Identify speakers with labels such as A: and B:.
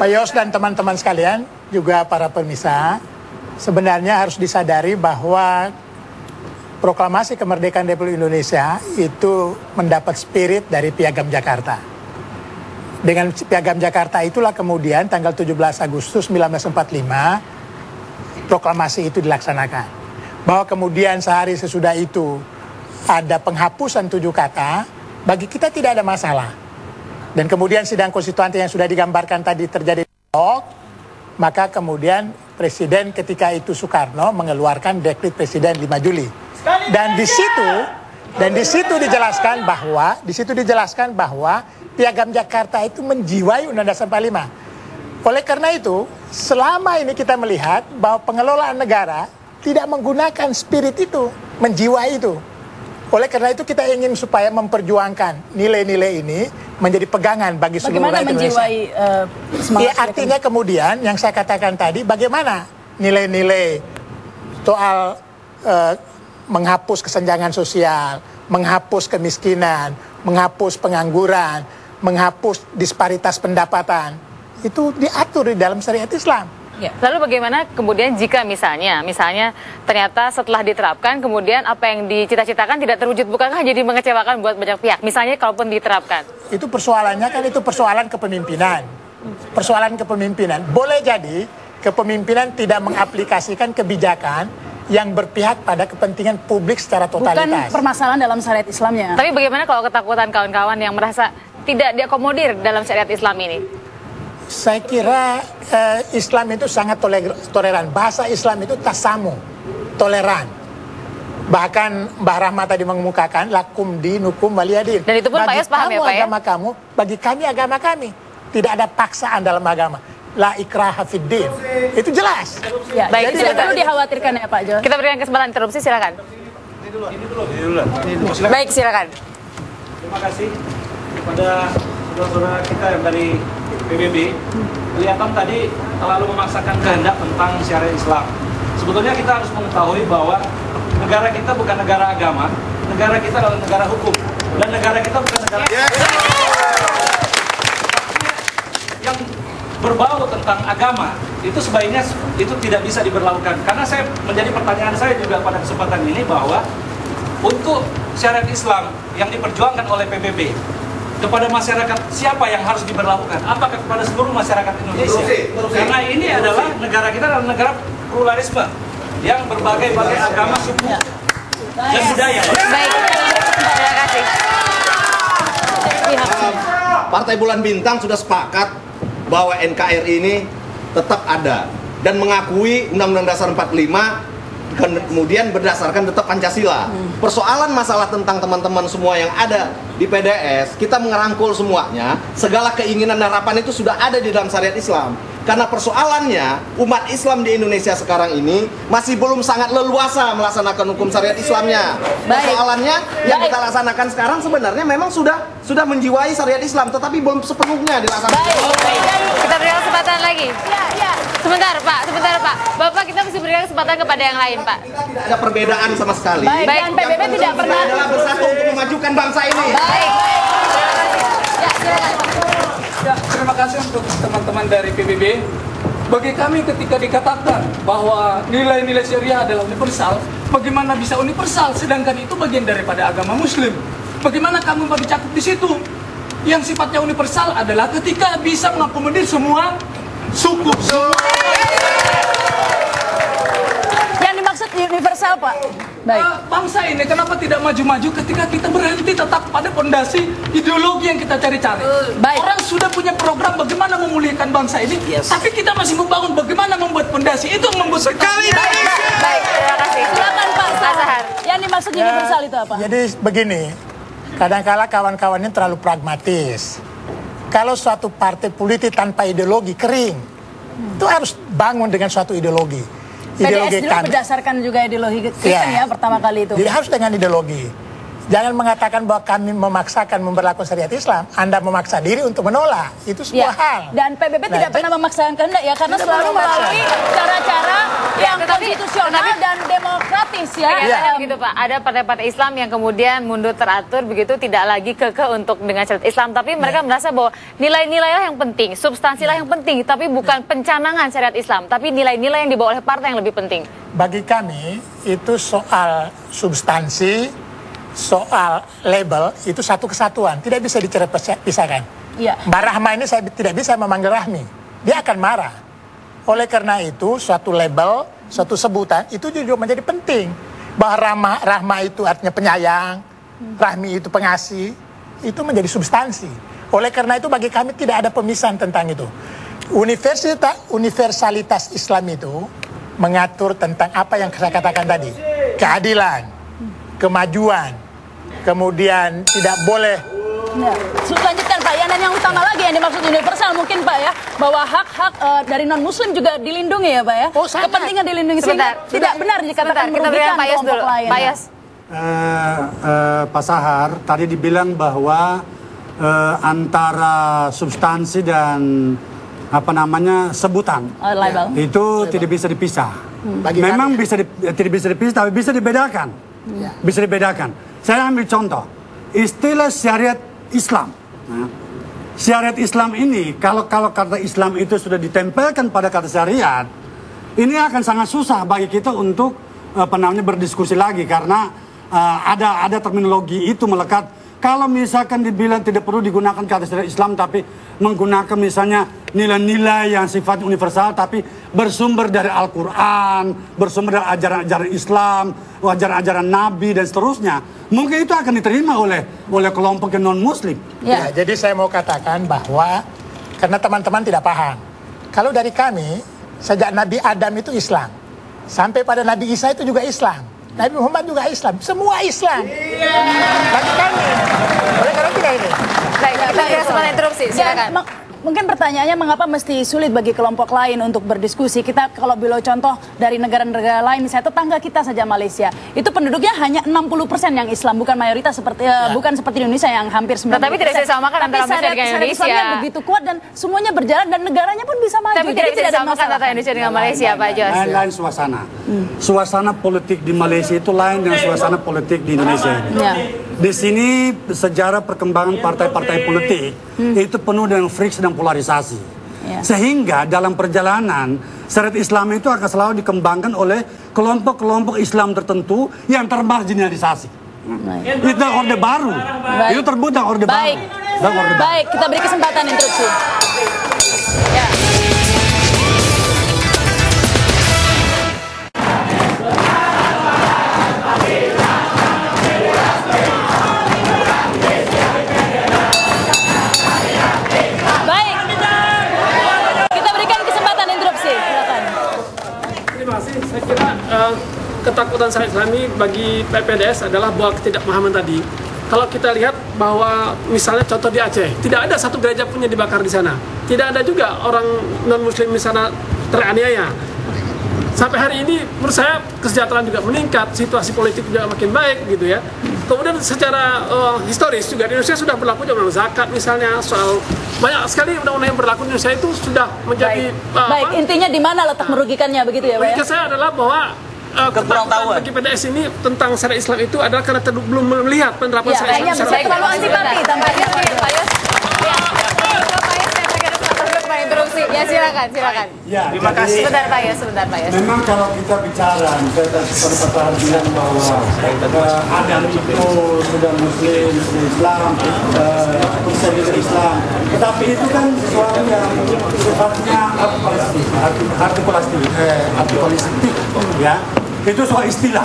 A: Pak Yos dan teman-teman sekalian, juga para pemirsa, sebenarnya harus disadari bahwa proklamasi kemerdekaan Republik Indonesia itu mendapat spirit dari Piagam Jakarta. Dengan Piagam Jakarta itulah kemudian tanggal 17 Agustus 1945 proklamasi itu dilaksanakan. Bahwa kemudian sehari sesudah itu ada penghapusan 7 kata, bagi kita tidak ada masalah. Dan kemudian sidang konstituante yang sudah digambarkan tadi terjadi, maka kemudian Presiden ketika itu Soekarno mengeluarkan dekret Presiden 5 Juli. Dan di situ dijelaskan bahwa Piagam Jakarta itu menjiwai Undang-Undang 45. Oleh karena itu, selama ini kita melihat bahwa pengelolaan negara tidak menggunakan spirit itu, menjiwai itu. Oleh karena itu kita ingin supaya memperjuangkan nilai-nilai ini menjadi pegangan bagi seluruh rakyat Indonesia. Bagaimana menjiwai semangat? Ya, artinya kemudian yang saya katakan tadi, bagaimana nilai-nilai soal menghapus kesenjangan sosial, menghapus kemiskinan, menghapus pengangguran, menghapus disparitas pendapatan, itu diatur di dalam syariat Islam.
B: Ya. Lalu bagaimana kemudian jika misalnya ternyata setelah diterapkan kemudian apa yang dicita-citakan tidak terwujud, bukankah jadi mengecewakan buat banyak pihak? Misalnya kalaupun diterapkan.
A: Itu persoalannya kan itu persoalan kepemimpinan. Persoalan kepemimpinan. Boleh jadi kepemimpinan tidak mengaplikasikan kebijakan yang berpihak pada kepentingan publik secara totalitas.
C: Bukan permasalahan dalam syariat Islamnya.
B: Tapi bagaimana kalau ketakutan kawan-kawan yang merasa tidak diakomodir dalam syariat Islam ini?
A: Saya kira Islam itu sangat toleran. Bahasa Islam itu tasamu, toleran. Bahkan Mbah Rahmat tadi mengemukakan lakum dinukum waliyadin.
B: Dan itu pun Pak Yos paham ya Pak ya?
A: Agama kamu, bagi kami agama kami. Tidak ada paksaan dalam agama. La ikraha fiddin. Itu jelas.
C: Ya, baik, tidak perlu dikhawatirkan ya Pak Jo.
B: Kita berikan kesempatan interupsi, silakan.
D: Ini dulu.
B: Baik, silakan.
D: Terima kasih kepada saudara-saudara kita yang dari PBB. Kelihatan tadi terlalu memaksakan kehendak tentang syariat Islam. Sebetulnya kita harus mengetahui bahwa negara kita bukan negara agama, negara kita adalah negara hukum, dan negara kita bukan negara yang berbau tentang agama. Itu sebaiknya itu tidak bisa diberlakukan. Karena menjadi pertanyaan saya juga pada kesempatan ini bahwa untuk syariat Islam yang diperjuangkan oleh PBB kepada masyarakat, siapa yang harus diberlakukan? Apakah kepada seluruh masyarakat Indonesia? Karena ini adalah negara kita adalah negara pluralisme yang berbagai-bagai agama, suku, dan budaya.
B: Baik, terima kasih.
E: Partai Bulan Bintang sudah sepakat bahwa NKRI ini tetap ada dan mengakui Undang-Undang Dasar 45, kemudian berdasarkan tetap Pancasila. Persoalan masalah tentang teman-teman semua yang ada di PDS, kita mengerangkul semuanya. Segala keinginan dan harapan itu sudah ada di dalam syariat Islam. Karena persoalannya umat Islam di Indonesia sekarang ini masih belum sangat leluasa melaksanakan hukum syariat Islamnya. Persoalannya yang kita laksanakan sekarang sebenarnya memang sudah menjiwai syariat Islam, tetapi belum sepenuhnya dilaksanakan.
B: Kita berikan kesempatan lagi. Sebentar Pak. Bapak, kita mesti berikan kesempatan kepada yang lain Pak.
E: Tidak ada perbedaan sama sekali.
C: Baik. Dan PBB tidak pernah
E: adalah bersatu untuk memajukan bangsa ini.
B: Baik.
F: Ya, terima kasih untuk teman-teman dari PBB. Bagi kami ketika dikatakan bahwa nilai-nilai syariah adalah universal, bagaimana bisa universal sedangkan itu bagian daripada agama Muslim? Bagaimana kamu mau dicakup di situ? Yang sifatnya universal adalah ketika bisa mengakomodir semua suku.
C: yang dimaksud universal Pak. Baik.
F: Bangsa ini kenapa tidak maju-maju ketika kita berhenti tetap pada fondasi ideologi yang kita cari-cari.
C: Baik.
F: Orang sudah punya program bagaimana memulihkan bangsa ini, tapi kita masih membangun bagaimana membuat fondasi itu membuat sekali.
B: Baik, terima kasih.
C: Silakan Pak Zahar. Yang dimaksud universal itu apa?
A: Jadi begini, kadang-kala kawan-kawannya terlalu pragmatis. Kalau suatu partai politik tanpa ideologi kering, itu harus bangun dengan suatu ideologi.
C: PDS dulu berdasarkan juga ideologi Kristen ya pertama kali itu.
A: Jadi harus dengan ideologi. Jangan mengatakan bahwa kami memaksakan memberlakukan syariat Islam. Anda memaksa diri untuk menolak. Itu sebuah hal.
C: Dan PBB
A: Nah,
C: tidak pernah memaksakan kehendak ya, karena
A: Tidak
C: selalu
A: pernah memaksa.
C: melalui cara-cara yang konstitusional dan demokratis ya.
B: Kelihatannya begitu Pak, ada partai-partai Islam yang kemudian mundur teratur begitu, tidak lagi kekeh untuk dengan syariat Islam, tapi mereka merasa bahwa nilai-nilai yang penting, substansilah yang penting, tapi bukan pencanangan syariat Islam, tapi nilai-nilai yang dibawa oleh partai yang lebih penting.
A: Bagi kami itu soal substansi, soal label itu satu kesatuan, tidak bisa dipisahkan.
C: Iya.
A: Mbak Rahma ini saya tidak bisa memanggil Rahmi, dia akan marah. Oleh karena itu suatu label, suatu sebutan itu juga menjadi penting. Bahwa Rahma itu artinya penyayang, Rahmi itu pengasih, itu menjadi substansi. Oleh karena itu bagi kami tidak ada pemisahan tentang itu. Universalitas Islam itu mengatur tentang apa yang saya katakan tadi, keadilan, kemajuan, kemudian tidak boleh.
C: Nah, lanjutkan Pak, yang utama lagi yang dimaksud universal mungkin Pak ya, bahwa hak-hak dari non-muslim juga dilindungi ya Pak ya.
A: Oh, sangat.
C: Kepentingan dilindungi,
B: Sebentar,
C: sehingga tidak benar dikatakan
B: kita berikan
C: merugikan
B: Pak Yas
C: kelompok
B: dulu.
C: lain.
B: Pak
C: ya.
B: Yas.
G: Pak Sahar tadi dibilang bahwa antara substansi dan sebutan
C: Label.
G: itu tidak bisa dipisah.
A: Bagi
G: Memang
A: kami.
G: tidak bisa dipisah, tapi bisa dibedakan. Bisa dibedakan. Saya ambil contoh istilah syariat Islam. Nah, syariat Islam ini kalau kata Islam itu sudah ditempelkan pada kata syariat, ini akan sangat susah bagi kita untuk berdiskusi lagi karena ada terminologi itu melekat. Kalau misalkan dibilang tidak perlu digunakan kata syariat Islam, tapi menggunakan misalnya nilai-nilai yang sifatnya universal, tapi bersumber dari Al-Quran, bersumber dari ajaran-ajaran Islam, ajaran-ajaran Nabi dan seterusnya, mungkin itu akan diterima oleh kelompok yang non-Muslim.
A: Ya, jadi saya mau katakan bahwa karena teman-teman tidak paham. Kalau dari kami, sejak Nabi Adam itu Islam, sampai pada Nabi Isa itu juga Islam. Nabi Muhammad juga Islam, semua Islam. Bagi kami. Oleh karena tidak ini.
B: Baik, kita berikan kesempatan interupsi, silakan.
C: Mungkin pertanyaannya mengapa mesti sulit bagi kelompok lain untuk berdiskusi. Kita kalau bila contoh dari negara-negara lain, misalnya tetangga kita saja Malaysia, itu penduduknya hanya 60% yang Islam, bukan mayoritas seperti bukan seperti Indonesia yang hampir 90%.
B: Tetapi tidak bisa disamakan antara Malaysia dengan Indonesia.
C: Islamnya begitu kuat dan semuanya berjalan dan negaranya pun bisa maju.
B: Tapi tidak bisa disamakan antara Indonesia dengan Malaysia, Pak Jos.
G: Lain suasana. Suasana politik di Malaysia itu lain dengan suasana politik di Indonesia.
C: Ya.
G: Di sini sejarah perkembangan partai-partai politik itu penuh dengan friksi dan polarisasi.
C: Ya.
G: Sehingga dalam perjalanan syariat Islam itu akan selalu dikembangkan oleh kelompok-kelompok Islam tertentu yang termarginalisasi. Itu orde baru.
C: Baik.
G: Itu terbuka orde
C: Baik.
G: baru.
C: Baik, kita beri kesempatan interupsi. Ya. Baik. Kita berikan kesempatan interupsi. Silakan.
H: Terima kasih. Saya kira ketakutan saya Islami bagi PPDS adalah bahwa ketidakpahaman tadi. Kalau kita lihat bahwa misalnya contoh di Aceh, tidak ada satu gereja pun yang dibakar di sana. Tidak ada juga orang non-muslim di sana teraniaya. Sampai hari ini menurut saya kesejahteraan juga meningkat, situasi politik juga makin baik gitu ya. Kemudian secara historis juga di Indonesia sudah berlaku undang-undang zakat misalnya, soal banyak sekali undang-undang yang berlaku di Indonesia itu sudah menjadi
C: Baik, intinya di mana letak merugikannya begitu ya, Pak?
H: Bagi saya adalah bahwa ketakutan bagi PDS ini tentang syariat Islam itu adalah karena belum melihat penerapan
C: Ya,
H: syariat
C: kayaknya
H: Islam.
C: bisa terlalu antipati tampaknya.
B: Pak Yos. Interupsi. Ya, silakan.
G: Ya, terima kasih.
B: Sebentar Pak Yos.
G: Memang kalau kita bicara, seperti Pak bilang bahwa Adam itu sudah Muslim, sudah Islam, bisa juga Islam. Tetapi itu kan sesuatu yang sifatnya artikulistik, ya. Itu soal istilah.